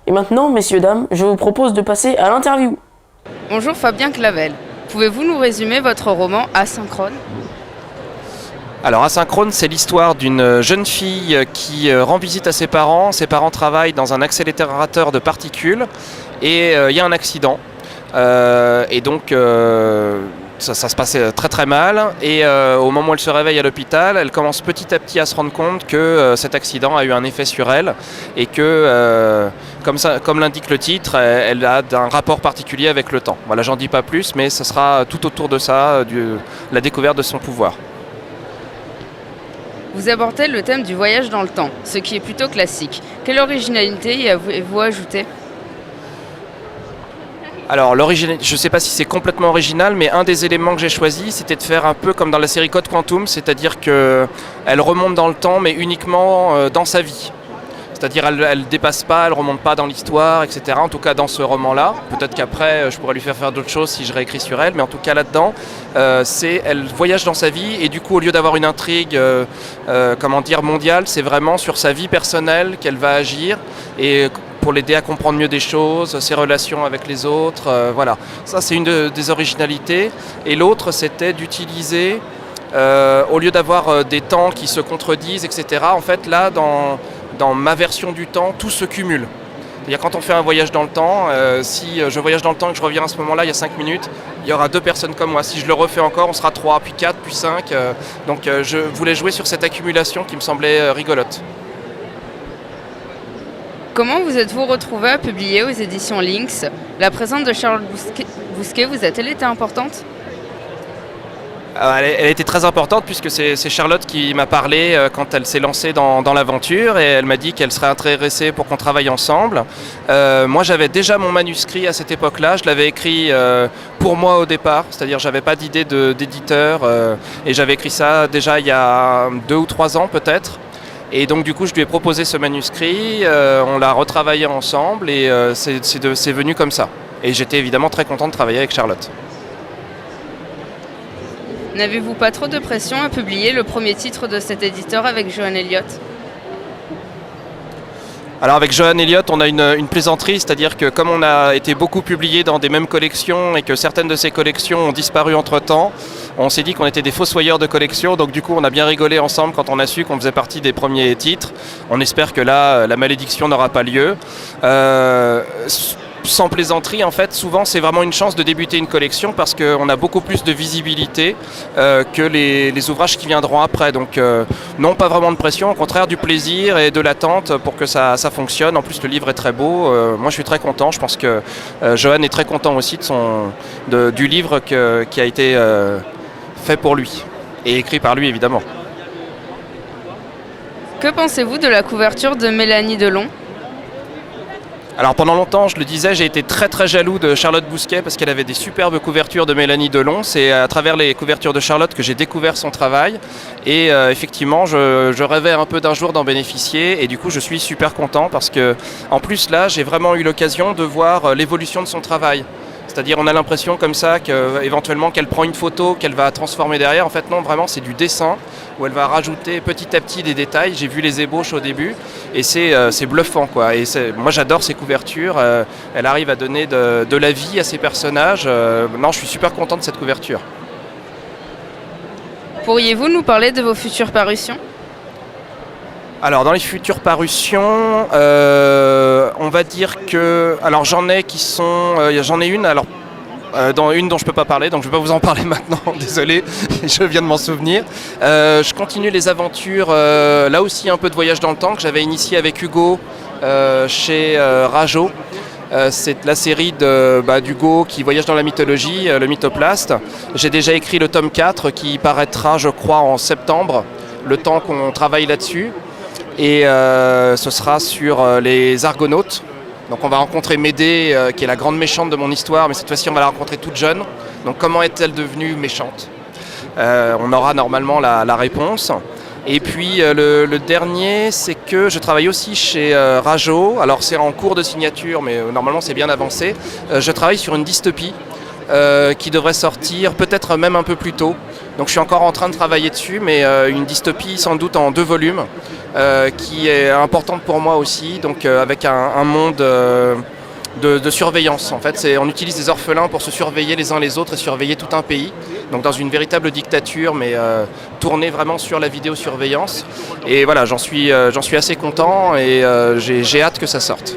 Et maintenant, messieurs, dames, je vous propose de passer à l'interview. Bonjour Fabien Clavel. Pouvez-vous nous résumer votre roman Asynchrone ? Alors Asynchrone, c'est l'histoire d'une jeune fille qui rend visite à ses parents. Ses parents travaillent dans un accélérateur de particules et il y a un accident. Et donc ça se passait très très mal. Et au moment où elle se réveille à l'hôpital, elle commence petit à petit à se rendre compte que cet accident a eu un effet sur elle et que, comme l'indique le titre, elle a un rapport particulier avec le temps. Voilà, j'en dis pas plus, mais ce sera tout autour de ça, la découverte de son pouvoir. Vous abordez le thème du voyage dans le temps, ce qui est plutôt classique. Quelle originalité y avez-vous ajouté ? Alors, je ne sais pas si c'est complètement original, mais un des éléments que j'ai choisi, c'était de faire un peu comme dans la série Code Quantum, c'est-à-dire qu'elle remonte dans le temps, mais uniquement dans sa vie. C'est-à-dire elle ne dépasse pas, elle ne remonte pas dans l'histoire, etc. En tout cas dans ce roman-là. Peut-être qu'après, je pourrais lui faire d'autres choses si je réécris sur elle, mais en tout cas là-dedans, elle voyage dans sa vie et du coup, au lieu d'avoir une intrigue mondiale, c'est vraiment sur sa vie personnelle qu'elle va agir et pour l'aider à comprendre mieux des choses, ses relations avec les autres, voilà. Ça, c'est une des originalités. Et l'autre, c'était d'utiliser, au lieu d'avoir des temps qui se contredisent, etc., en fait, là, dans ma version du temps, tout se cumule. C'est-à-dire quand on fait un voyage dans le temps, si je voyage dans le temps et que je reviens à ce moment-là, il y a 5 minutes, il y aura 2 personnes comme moi. Si je le refais encore, on sera 3, puis 4, puis 5. Donc je voulais jouer sur cette accumulation qui me semblait rigolote. Comment vous êtes-vous retrouvé à publier aux éditions Lynx ? La présence de Charlotte Bousquet vous a-t-elle été importante ? Elle a été très importante puisque c'est Charlotte qui m'a parlé quand elle s'est lancée dans l'aventure et elle m'a dit qu'elle serait intéressée pour qu'on travaille ensemble. Moi j'avais déjà mon manuscrit à cette époque-là, je l'avais écrit pour moi au départ, c'est-à-dire j'avais pas d'idée d'éditeur et j'avais écrit ça déjà il y a 2 ou 3 ans peut-être. Et donc du coup je lui ai proposé ce manuscrit, on l'a retravaillé ensemble et c'est venu comme ça. Et j'étais évidemment très content de travailler avec Charlotte. N'avez-vous pas trop de pression à publier le premier titre de cet éditeur avec Johan Elliott ? Alors avec Johan Elliott, on a une plaisanterie, c'est-à-dire que comme on a été beaucoup publié dans des mêmes collections et que certaines de ces collections ont disparu entre-temps, on s'est dit qu'on était des fossoyeurs de collections, donc du coup on a bien rigolé ensemble quand on a su qu'on faisait partie des premiers titres. On espère que là, la malédiction n'aura pas lieu. Sans plaisanterie, en fait, souvent c'est vraiment une chance de débuter une collection parce qu'on a beaucoup plus de visibilité que les ouvrages qui viendront après. Donc non, pas vraiment de pression, au contraire du plaisir et de l'attente pour que ça fonctionne. En plus, le livre est très beau. Moi, je suis très content. Je pense que Johan est très content aussi du livre qui a été fait pour lui et écrit par lui, évidemment. Que pensez-vous de la couverture de Mélanie Delon ? Alors pendant longtemps, je le disais, j'ai été très très jaloux de Charlotte Bousquet parce qu'elle avait des superbes couvertures de Mélanie Delon. C'est à travers les couvertures de Charlotte que j'ai découvert son travail. Et effectivement, je rêvais un peu d'un jour d'en bénéficier. Et du coup, je suis super content parce que, en plus là, j'ai vraiment eu l'occasion de voir l'évolution de son travail. C'est-à-dire on a l'impression comme ça qu'éventuellement qu'elle prend une photo, qu'elle va transformer derrière. En fait non, vraiment c'est du dessin où elle va rajouter petit à petit des détails. J'ai vu les ébauches au début et c'est bluffant, quoi. Et moi j'adore ces couvertures, elle arrive à donner de la vie à ses personnages. Non, je suis super content de cette couverture. Pourriez-vous nous parler de vos futures parutions ? Alors dans les futures parutions, on va dire que... Alors j'en ai une, alors dans une dont je ne peux pas parler, donc je ne vais pas vous en parler maintenant, désolé, je viens de m'en souvenir. Je continue les aventures, là aussi un peu de voyage dans le temps, que j'avais initié avec Hugo chez Rajo. C'est la série d'Hugo qui voyage dans la mythologie, le mythoplaste. J'ai déjà écrit le tome 4 qui paraîtra, je crois, en septembre, le temps qu'on travaille là-dessus. Et ce sera sur les Argonautes. Donc on va rencontrer Médée, qui est la grande méchante de mon histoire, mais cette fois-ci on va la rencontrer toute jeune. Donc comment est-elle devenue méchante ? On aura normalement la réponse. Et puis le dernier, c'est que je travaille aussi chez Rajo. Alors c'est en cours de signature, mais normalement c'est bien avancé. Je travaille sur une dystopie qui devrait sortir peut-être même un peu plus tôt. Donc je suis encore en train de travailler dessus, mais une dystopie sans doute en 2 volumes. qui est importante pour moi aussi, donc avec un monde de surveillance. En fait, on utilise des orphelins pour se surveiller les uns les autres et surveiller tout un pays. Donc dans une véritable dictature, mais tournée vraiment sur la vidéosurveillance. Et voilà, j'en suis assez content et j'ai hâte que ça sorte.